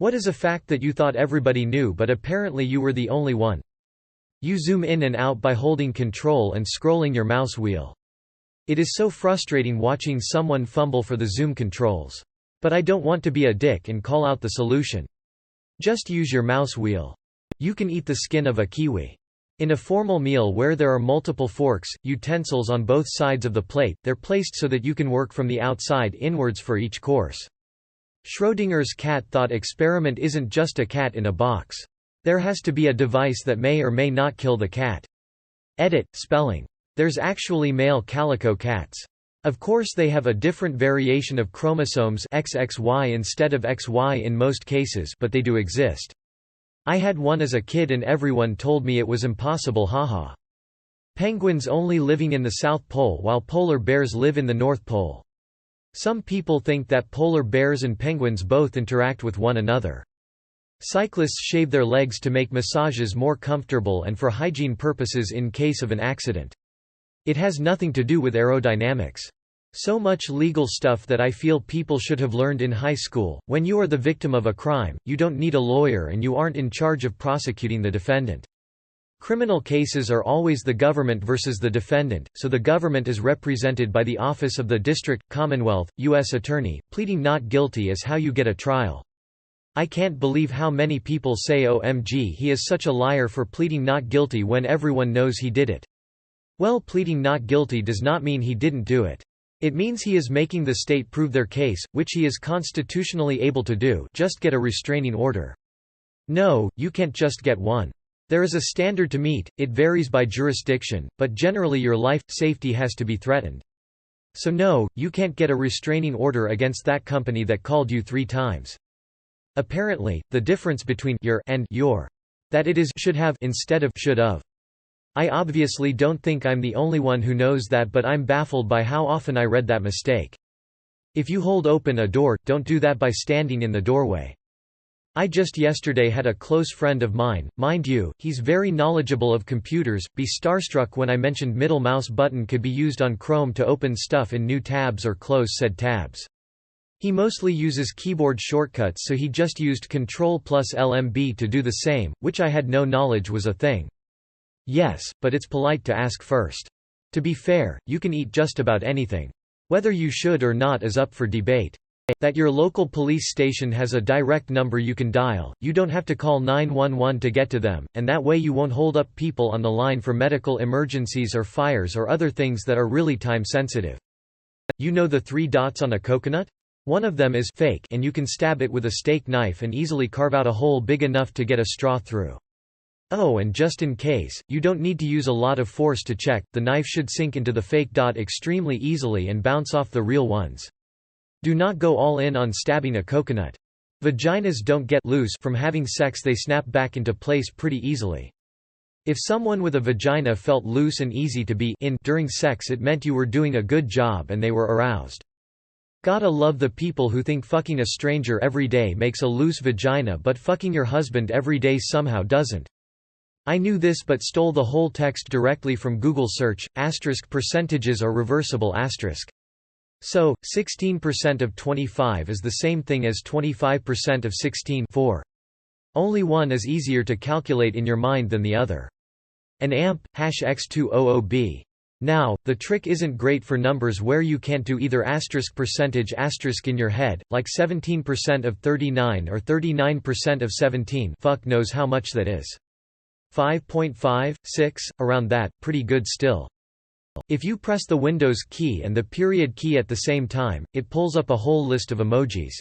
What is a fact that you thought everybody knew but apparently you were the only one? You zoom in and out by holding Control and scrolling your mouse wheel. It is so frustrating watching someone fumble for the zoom controls. But I don't want to be a dick and call out the solution. Just use your mouse wheel. You can eat the skin of a kiwi. In a formal meal where there are multiple forks, utensils on both sides of the plate, they're placed so that you can work from the outside inwards for each course. Schrödinger's cat thought experiment isn't just a cat in a box. There has to be a device that may or may not kill the cat. Edit, spelling. There's actually male calico cats. Of course they have a different variation of chromosomes XXY instead of XY in most cases, but they do exist. I had one as a kid and everyone told me it was impossible, haha. Penguins only living in the South Pole while polar bears live in the North Pole. Some people think that polar bears and penguins both interact with one another. Cyclists shave their legs to make massages more comfortable and for hygiene purposes in case of an accident. It has nothing to do with aerodynamics. So much legal stuff that I feel people should have learned in high school. When you are the victim of a crime, you don't need a lawyer and you aren't in charge of prosecuting the defendant. Criminal cases are always the government versus the defendant, so the government is represented by the Office of the District, Commonwealth, U.S. Attorney. Pleading not guilty is how you get a trial. I can't believe how many people say OMG he is such a liar for pleading not guilty when everyone knows he did it. Well, pleading not guilty does not mean he didn't do it. It means he is making the state prove their case, which he is constitutionally able to do. Just get a restraining order. No, you can't just get one. There is a standard to meet, it varies by jurisdiction, but generally your life, safety has to be threatened. So no, you can't get a restraining order against that company that called you 3 times. Apparently, the difference between your and your. That it is should have instead of should have. I obviously don't think I'm the only one who knows that, but I'm baffled by how often I read that mistake. If you hold open a door, don't do that by standing in the doorway. I just yesterday had a close friend of mine, mind you, he's very knowledgeable of computers, be starstruck when I mentioned middle mouse button could be used on Chrome to open stuff in new tabs or close said tabs. He mostly uses keyboard shortcuts, so he just used Ctrl plus LMB to do the same, which I had no knowledge was a thing. Yes, but it's polite to ask first. To be fair, you can eat just about anything. Whether you should or not is up for debate. That your local police station has a direct number you can dial, you don't have to call 911 to get to them, and that way you won't hold up people on the line for medical emergencies or fires or other things that are really time sensitive. You know the 3 dots on a coconut? One of them is fake and you can stab it with a steak knife and easily carve out a hole big enough to get a straw through. Oh, and just in case, you don't need to use a lot of force to check, the knife should sink into the fake dot extremely easily and bounce off the real ones. Do not go all in on stabbing a coconut. Vaginas don't get loose from having sex, they snap back into place pretty easily. If someone with a vagina felt loose and easy to be in during sex, it meant you were doing a good job and they were aroused. Gotta love the people who think fucking a stranger every day makes a loose vagina but fucking your husband every day somehow doesn't. I knew this but stole the whole text directly from Google search. Percentages are reversible asterisk. So, 16% of 25 is the same thing as 25% of 16. 4. Only one is easier to calculate in your mind than the other. An amp, #x200b. Now, the trick isn't great for numbers where you can't do either percentage in your head, like 17% of 39 or 39% of 17. Fuck knows how much that is. 5.5, 6, around that, pretty good still. If you press the Windows key and the period key at the same time, it pulls up a whole list of emojis.